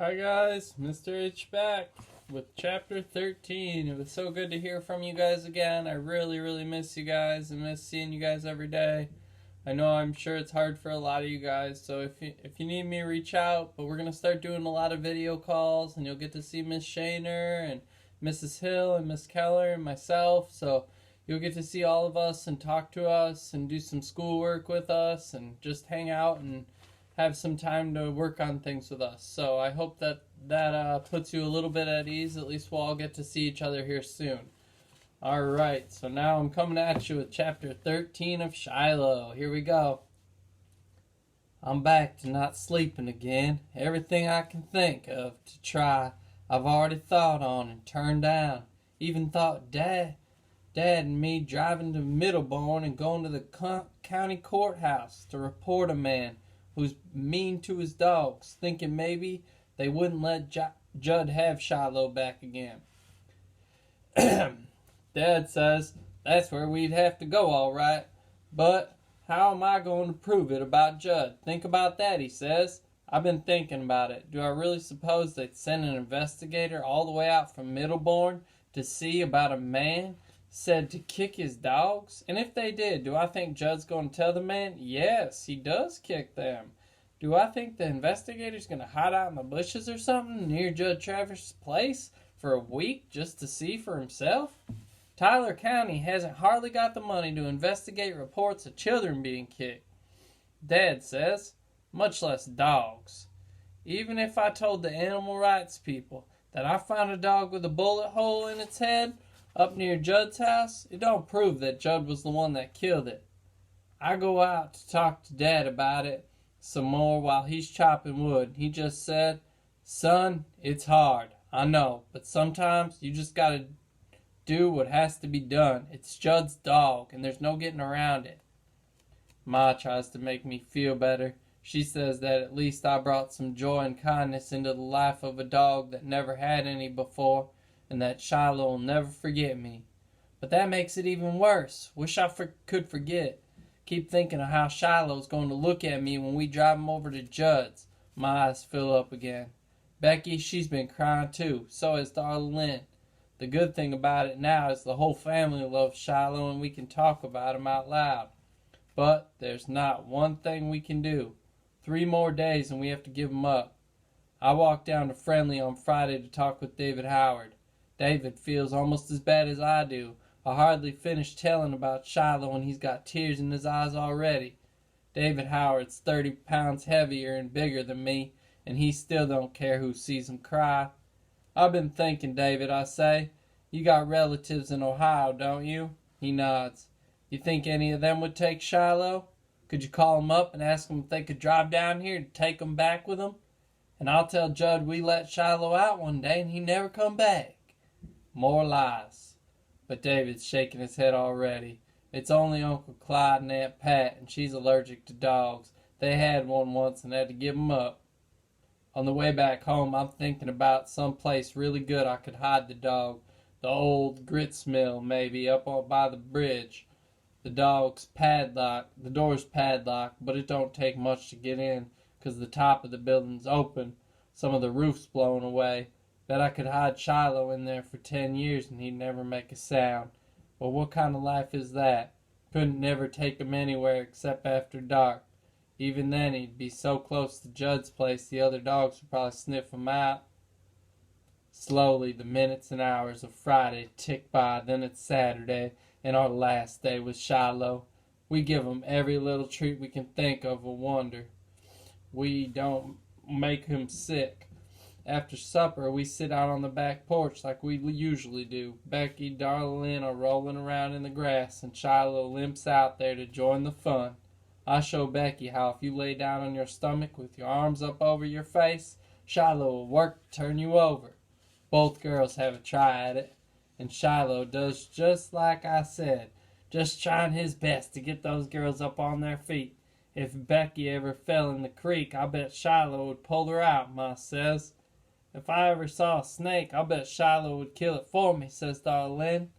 Hi guys, Mr. H back with chapter 13. It was so good to hear from you guys again. I really miss you guys and miss seeing you guys every day. I know I'm sure it's hard for a lot of you guys, so if you need me, reach out. But we're going to start doing a lot of video calls, and you'll get to see Miss Shaner and Mrs. Hill and Miss Keller and myself. So you'll get to see all of us and talk to us and do some schoolwork with us and just hang out and have some time to work on things with us. So I hope that puts you a little bit at ease. At least we'll all get to see each other here soon. Alright, so now I'm coming at you with chapter 13 of Shiloh. Here we go. I'm back to not sleeping again. Everything I can think of to try, I've already thought on and turned down. Even thought Dad and me driving to Middleburn and going to the county courthouse to report a man who's mean to his dogs, thinking maybe they wouldn't let Judd have Shiloh back again. Dad says that's where we'd have to go, all right. But how am I going to prove it about Judd? Think about that, he says. I've been thinking about it. Do I really suppose they'd send an investigator all the way out from Middleburn to see about a man said to kick his dogs? And if they did, do I think Judd's going to tell the man? Yes, he does kick them. Do I think the investigator's going to hide out in the bushes or something near Judd Traverse's place for a week just to see for himself? Tyler County hasn't hardly got the money to investigate reports of children being kicked, Dad says, much less dogs. Even if I told the animal rights people that I found a dog with a bullet hole in its head up near Judd's house, it don't prove that Judd was the one that killed it. I go out to talk to Dad about it some more while he's chopping wood. He just said, "Son, it's hard, I know, but sometimes you just gotta do what has to be done. It's Judd's dog, and there's no getting around it." Ma tries to make me feel better. She says that at least I brought some joy and kindness into the life of a dog that never had any before, and that Shiloh will never forget me. But that makes it even worse. Wish I could forget. Keep thinking of how Shiloh's going to look at me when we drive him over to Judd's. My eyes fill up again. Becky, she's been crying too. So has darling Lynn. The good thing about it now is the whole family loves Shiloh and we can talk about him out loud. But there's not one thing we can do. 3 more days and we have to give him up. I walked down to Friendly on Friday to talk with David Howard. David feels almost as bad as I do. I hardly finished telling about Shiloh and he's got tears in his eyes already. David Howard's 30 pounds heavier and bigger than me, and he still don't care who sees him cry. "I've been thinking, David," I say. "You got relatives in Ohio, don't you?" He nods. "You think any of them would take Shiloh? Could you call them up and ask them if they could drive down here to take him back with them? And I'll tell Judd we let Shiloh out one day and he never come back." More lies. But David's shaking his head already. "It's only Uncle Clyde and Aunt Pat, and she's allergic to dogs. They had one once and had to give him up." On the way back home, I'm thinking about some place really good I could hide the dog. The old grits mill, maybe, up by the bridge. The door's padlocked, but it don't take much to get in, 'cause the top of the building's open. Some of the roof's blown away. Bet I could hide Shiloh in there for 10 years and he'd never make a sound. But what kind of life is that? Couldn't never take him anywhere except after dark. Even then he'd be so close to Judd's place the other dogs would probably sniff him out. Slowly the minutes and hours of Friday tick by, then it's Saturday, and our last day with Shiloh. We give him every little treat we can think of a wonder. We don't make him sick. After supper we sit out on the back porch like we usually do. Becky, darling Lynn are rolling around in the grass, and Shiloh limps out there to join the fun. I show Becky how if you lay down on your stomach with your arms up over your face, Shiloh will work to turn you over. Both girls have a try at it, and Shiloh does just like I said, just trying his best to get those girls up on their feet. If Becky ever fell in the creek, I bet Shiloh would pull her out, Ma says. If I ever saw a snake, I bet Shiloh would kill it for me, says darling Lynn.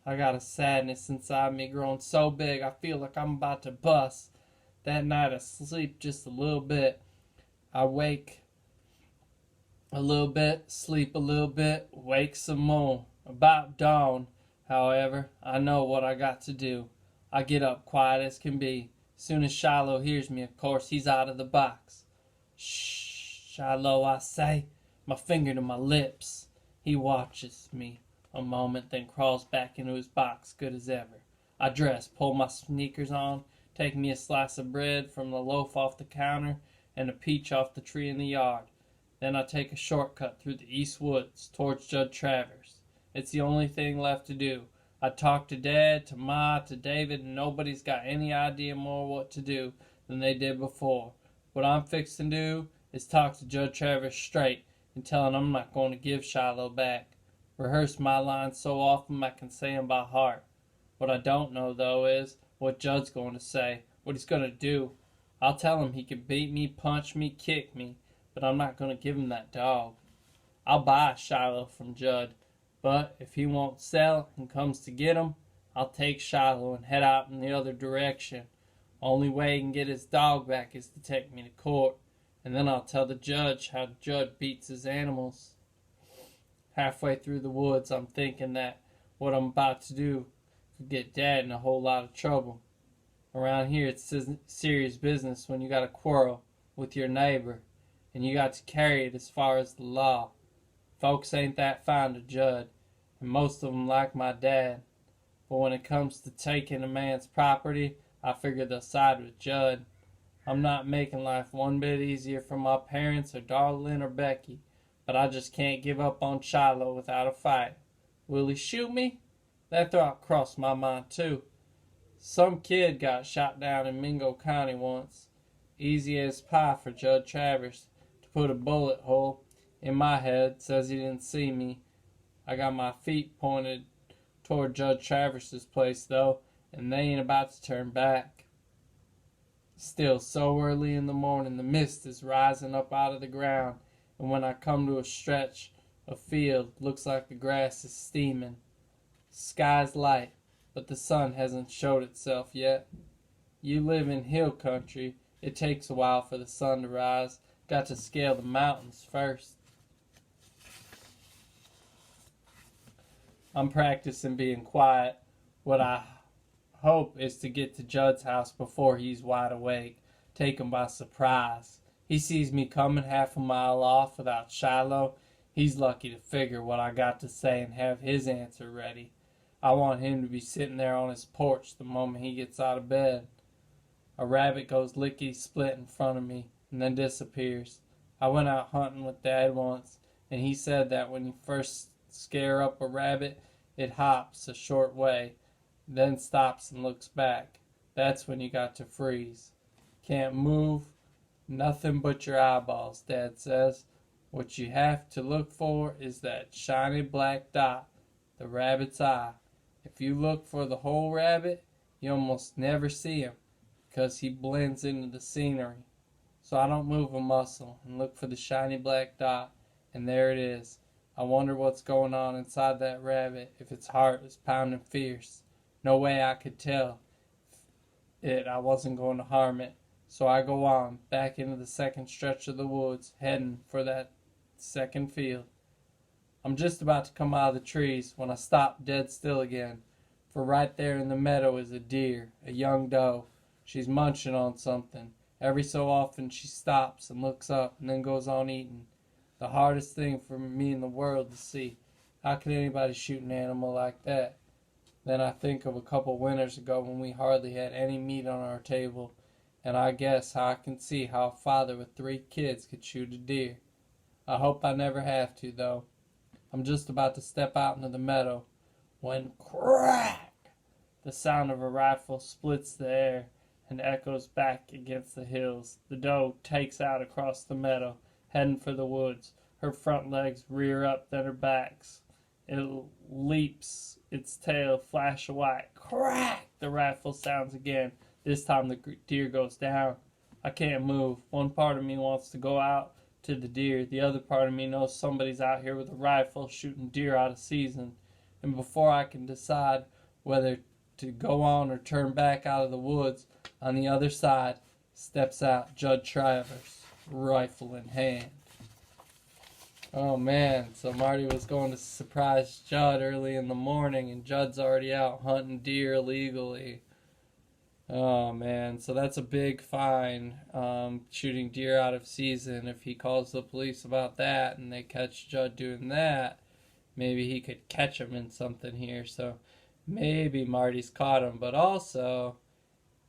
I got a sadness inside me growing so big I feel like I'm about to bust. That night I sleep just a little bit. I wake a little bit, sleep a little bit, wake some more. About dawn, however, I know what I got to do. I get up quiet as can be. Soon as Shiloh hears me, of course, he's out of the box. Shh, Shiloh, I say, my finger to my lips. He watches me a moment, then crawls back into his box, good as ever. I dress, pull my sneakers on, take me a slice of bread from the loaf off the counter, and a peach off the tree in the yard. Then I take a shortcut through the East Woods towards Judd Travers. It's the only thing left to do. I talk to Dad, to Ma, to David, and nobody's got any idea more what to do than they did before. What I'm fixing to do is talk to Judd Travers straight and tell him I'm not going to give Shiloh back. Rehearse my lines so often I can say them by heart. What I don't know, though, is what Judd's going to say, what he's going to do. I'll tell him he can beat me, punch me, kick me, but I'm not going to give him that dog. I'll buy Shiloh from Judd, but if he won't sell and comes to get him, I'll take Shiloh and head out in the other direction. Only way he can get his dog back is to take me to court, and then I'll tell the judge how Judd beats his animals. Halfway through the woods, I'm thinking that what I'm about to do could get Dad in a whole lot of trouble. Around here, it's serious business when you got a quarrel with your neighbor, and you got to carry it as far as the law. Folks ain't that fond of Judd, and most of them like my dad. But when it comes to taking a man's property, I figure they'll side with Judd. I'm not making life one bit easier for my parents or Darlene or Becky, but I just can't give up on Shiloh without a fight. Will he shoot me? That thought crossed my mind too. Some kid got shot down in Mingo County once. Easy as pie for Judd Travers to put a bullet hole in my head. Says he didn't see me. I got my feet pointed toward Judd Travers's place though, and they ain't about to turn back. Still, so early in the morning, the mist is rising up out of the ground, and when I come to a stretch of field, looks like the grass is steaming. Sky's light, but the sun hasn't showed itself yet. You live in hill country. It takes a while for the sun to rise. Got to scale the mountains first. I'm practicing being quiet. What I hope is to get to Judd's house before he's wide awake. Take him by surprise. He sees me coming half a mile off without Shiloh. He's lucky to figure what I got to say and have his answer ready. I want him to be sitting there on his porch the moment he gets out of bed. A rabbit goes lickety-split in front of me and then disappears. I went out hunting with Dad once, and he said that when you first scare up a rabbit, it hops a short way, then stops and looks back. That's when you got to freeze. Can't move, nothing but your eyeballs, Dad says. What you have to look for is that shiny black dot, the rabbit's eye. If you look for the whole rabbit, you almost never see him because he blends into the scenery. So I don't move a muscle and look for the shiny black dot, and there it is. I wonder what's going on inside that rabbit, if its heart is pounding fierce. No way I could tell it I wasn't going to harm it. So I go on, back into the second stretch of the woods, heading for that second field. I'm just about to come out of the trees when I stop dead still again, for right there in the meadow is a deer, a young doe. She's munching on something. Every so often she stops and looks up and then goes on eating. The hardest thing for me in the world to see. How could anybody shoot an animal like that? Then I think of a couple winters ago when we hardly had any meat on our table, and I guess how I can see how a father with 3 kids could shoot a deer. I hope I never have to, though. I'm just about to step out into the meadow when crack! The sound of a rifle splits the air and echoes back against the hills. The doe takes out across the meadow, heading for the woods. Her front legs rear up, then her backs. It leaps, its tail flash of white. Crack! The rifle sounds again. This time the deer goes down. I can't move. One part of me wants to go out to the deer. The other part of me knows somebody's out here with a rifle shooting deer out of season. And before I can decide whether to go on or turn back out of the woods, on the other side steps out Judd Travers, rifle in hand. Oh man, so Marty was going to surprise Judd early in the morning, and Judd's already out hunting deer legally. Oh man, so that's a big fine, shooting deer out of season. If he calls the police about that and they catch Judd doing that, maybe he could catch him in something here. So maybe Marty's caught him, but also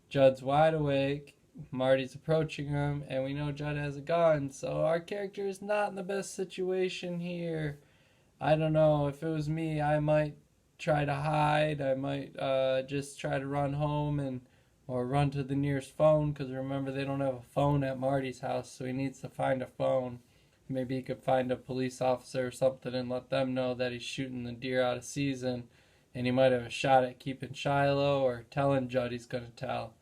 Judd's wide awake. Marty's approaching him, and we know Judd has a gun, so our character is not in the best situation here. I don't know. If it was me, I might try to hide. I might just try to run home and or run to the nearest phone, because remember they don't have a phone at Marty's house, so he needs to find a phone. Maybe he could find a police officer or something and let them know that he's shooting the deer out of season, and he might have a shot at keeping Shiloh or telling Judd he's going to tell.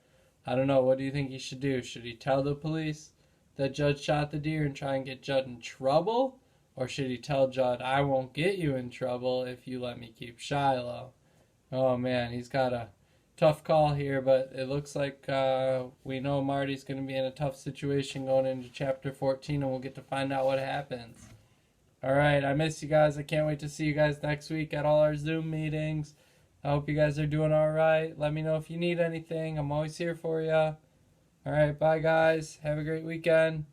I don't know. What do you think he should do? Should he tell the police that Judd shot the deer and try and get Judd in trouble? Or should he tell Judd, I won't get you in trouble if you let me keep Shiloh? Oh man, he's got a tough call here, but it looks like we know Marty's going to be in a tough situation going into chapter 14, and we'll get to find out what happens. Alright, I miss you guys. I can't wait to see you guys next week at all our Zoom meetings. I hope you guys are doing alright. Let me know if you need anything. I'm always here for you. Alright, bye guys. Have a great weekend.